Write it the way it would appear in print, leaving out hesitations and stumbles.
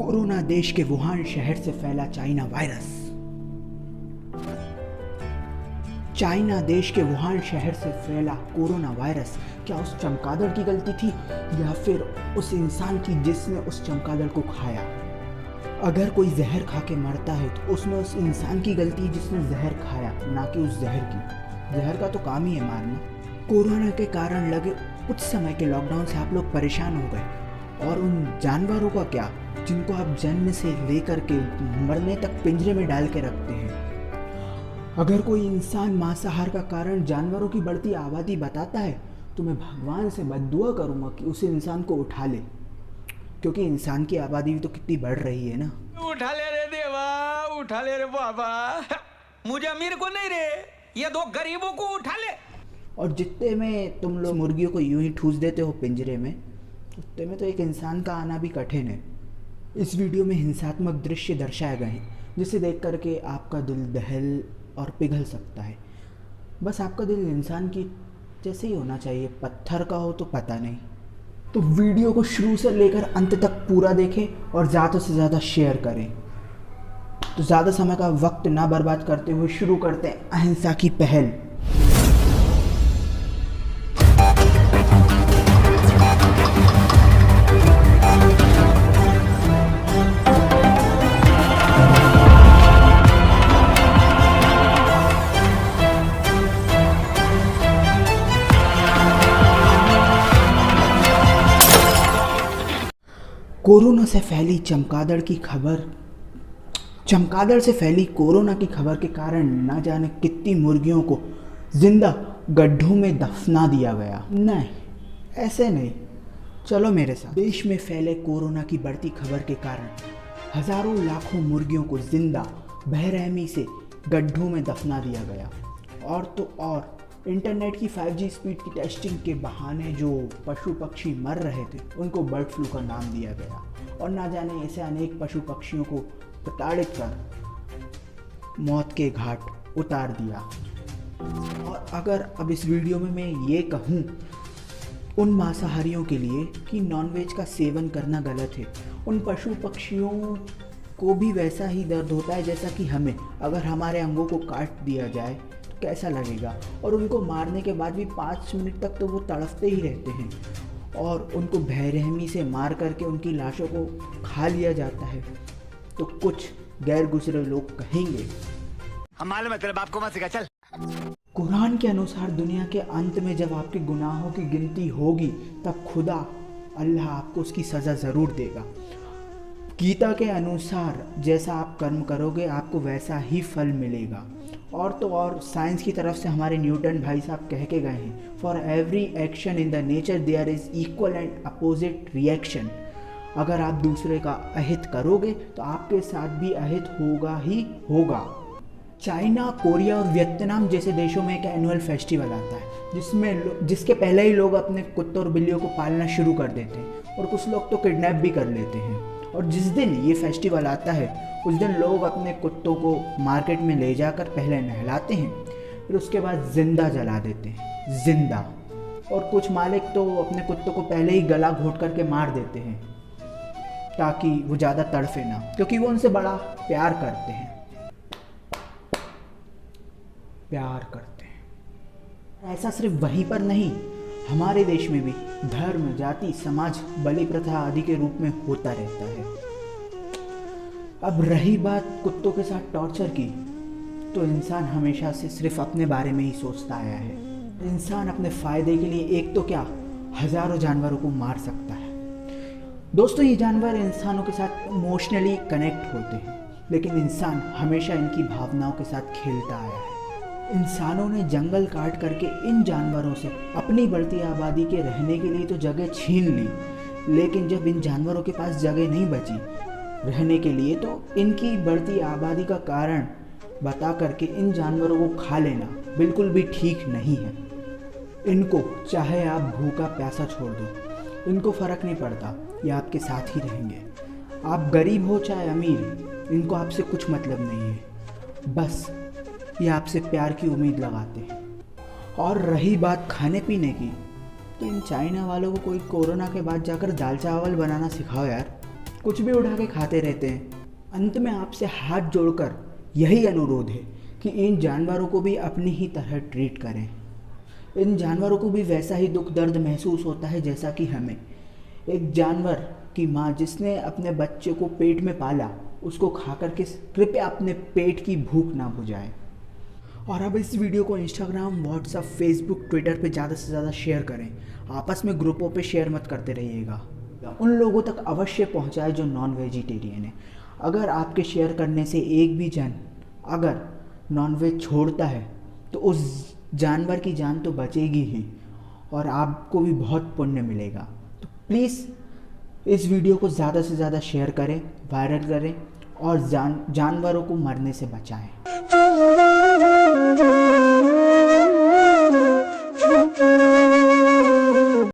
Corona देश के Wuhan शहर से फैला चाइना वायरस। चाइना देश के वुहान शहर से फैला कोरोना वायरस क्या उस चमगादड़ की गलती थी या फिर उस इंसान की जिसने उस चमगादड़ को खाया? अगर कोई जहर खा के मरता है तो उसमें उस इंसान की गलती जिसने जहर खाया, ना कि उस जहर की। जहर का तो काम ही है मारना। कोरोना के कारण लगे कुछ समय के लॉकडाउन से आप लोग परेशान हो गए, और उन जानवरों का क्या जिनको आप जन्म से लेकर के मरने तक पिंजरे में डाल के रखते हैं। अगर कोई इंसान मांसाहार का कारण जानवरों की बढ़ती आबादी बताता है तो मैं भगवान से बद्दुआ करूंगा कि उस इंसान को उठा ले, क्योंकि इंसान की आबादी भी तो कितनी बढ़ रही है ना। उठा ले रे देवा, उठा ले रे बाबा, मुझे अमीर को नहीं रे, ये दो गरीबों को उठा ले। और जितने में तुम लोग मुर्गियों को यूं ही ठूस देते हो पिंजरे में, उतने में तो एक इंसान का आना भी कठिन है। इस वीडियो में हिंसात्मक दृश्य दर्शाए गए हैं जिसे देख करके आपका दिल दहल और पिघल सकता है। बस आपका दिल इंसान की जैसे ही होना चाहिए, पत्थर का हो तो पता नहीं। तो वीडियो को शुरू से लेकर अंत तक पूरा देखें और ज़्यादा से ज़्यादा शेयर करें। तो ज़्यादा समय का वक्त ना बर्बाद करते हुए शुरू करते हैं अहिंसा की पहल। कोरोना से फैली चमगादड़ की खबर चमगादड़ से फैली कोरोना की खबर के कारण न जाने कितनी मुर्गियों को जिंदा गड्ढों में दफना दिया गया। नहीं, ऐसे नहीं, चलो मेरे साथ। देश में फैले कोरोना की बढ़ती खबर के कारण हजारों लाखों मुर्गियों को जिंदा बेरहमी से गड्ढों में दफना दिया गया। और तो और इंटरनेट की 5G स्पीड की टेस्टिंग के बहाने जो पशु पक्षी मर रहे थे उनको बर्ड फ्लू का नाम दिया गया, और ना जाने ऐसे अनेक पशु पक्षियों को प्रताड़ित कर मौत के घाट उतार दिया। और अगर अब इस वीडियो में मैं ये कहूँ उन मांसाहारियों के लिए कि नॉनवेज का सेवन करना गलत है, उन पशु पक्षियों को भी वैसा ही दर्द होता है जैसा कि हमें। अगर हमारे अंगों को काट दिया जाए तो कैसा लगेगा, और उनको मारने के बाद भी 5 मिनट तक तो वो तड़पते ही रहते हैं, और उनको बेरहमी से मार करके उनकी लाशों को खा लिया जाता है। तो कुछ गैर गुजरे लोग कहेंगे, हम मालूम है तेरे बाप को मत सिखा, चल। कुरान के अनुसार दुनिया के अंत में जब आपके गुनाहों की गिनती होगी तब खुदा अल्लाह आपको उसकी सज़ा ज़रूर देगा। गीता के अनुसार जैसा आप कर्म करोगे आपको वैसा ही फल मिलेगा। और तो और साइंस की तरफ से हमारे न्यूटन भाई साहब कह के गए हैं, for every action in the nature there is equal and opposite reaction. अगर आप दूसरे का अहित करोगे तो आपके साथ भी अहित होगा ही होगा। चाइना, कोरिया और वियतनाम जैसे देशों में एक एनुअल फेस्टिवल आता है जिसके पहले ही लोग अपने कुत्तों और बिल्लियों को पालना शुरू कर देते हैं, और कुछ लोग तो किडनैप भी कर लेते हैं। और जिस दिन ये फेस्टिवल आता है उस दिन लोग अपने कुत्तों को मार्केट में ले जाकर पहले नहलाते हैं, फिर उसके बाद जिंदा जला देते हैं, जिंदा। और कुछ मालिक तो अपने कुत्तों को पहले ही गला घोट करके मार देते हैं ताकि वो ज़्यादा तड़फे ना, क्योंकि वो उनसे बड़ा प्यार करते हैं। ऐसा सिर्फ वहीं पर नहीं, हमारे देश में भी धर्म, जाति, समाज, बलि प्रथा आदि के रूप में होता रहता है। अब रही बात कुत्तों के साथ टॉर्चर की, तो इंसान हमेशा से सिर्फ अपने बारे में ही सोचता आया है। इंसान अपने फ़ायदे के लिए एक तो क्या हज़ारों जानवरों को मार सकता है। दोस्तों, ये जानवर इंसानों के साथ इमोशनली कनेक्ट होते हैं, लेकिन इंसान हमेशा इनकी भावनाओं के साथ खेलता आया है। इंसानों ने जंगल काट करके इन जानवरों से अपनी बढ़ती आबादी के रहने के लिए तो जगह छीन ली, लेकिन जब इन जानवरों के पास जगह नहीं बची रहने के लिए तो इनकी बढ़ती आबादी का कारण बता करके इन जानवरों को खा लेना बिल्कुल भी ठीक नहीं है। इनको चाहे आप भूखा प्यासा छोड़ दो, इनको फ़र्क नहीं पड़ता, ये आपके साथ ही रहेंगे। आप गरीब हो चाहे अमीर, इनको आपसे कुछ मतलब नहीं है, बस ये आपसे प्यार की उम्मीद लगाते हैं। और रही बात खाने पीने की, तो इन चाइना वालों को कोई कोरोना के बाद जाकर दाल चावल बनाना सिखाओ यार। कुछ भी उठा के खाते रहते हैं। अंत में आपसे हाथ जोड़कर यही अनुरोध है कि इन जानवरों को भी अपनी ही तरह ट्रीट करें। इन जानवरों को भी वैसा ही दुख दर्द महसूस होता है जैसा कि हमें। एक जानवर की माँ जिसने अपने बच्चे को पेट में पाला, उसको खा कर के कृपया अपने पेट की भूख ना बुझाए। और अब इस वीडियो को इंस्टाग्राम, व्हाट्सएप, फेसबुक, ट्विटर पे ज़्यादा से ज़्यादा शेयर करें। आपस में ग्रुपों पे शेयर मत करते रहिएगा। उन लोगों तक अवश्य पहुंचाए जो नॉन वेजिटेरियन है। अगर आपके शेयर करने से एक भी जन अगर नॉनवेज छोड़ता है तो उस जानवर की जान तो बचेगी ही और आपको भी बहुत पुण्य मिलेगा। तो प्लीज़ इस वीडियो को ज़्यादा से ज़्यादा शेयर करें, वायरल करें और जानवरों को मरने से बचाएं।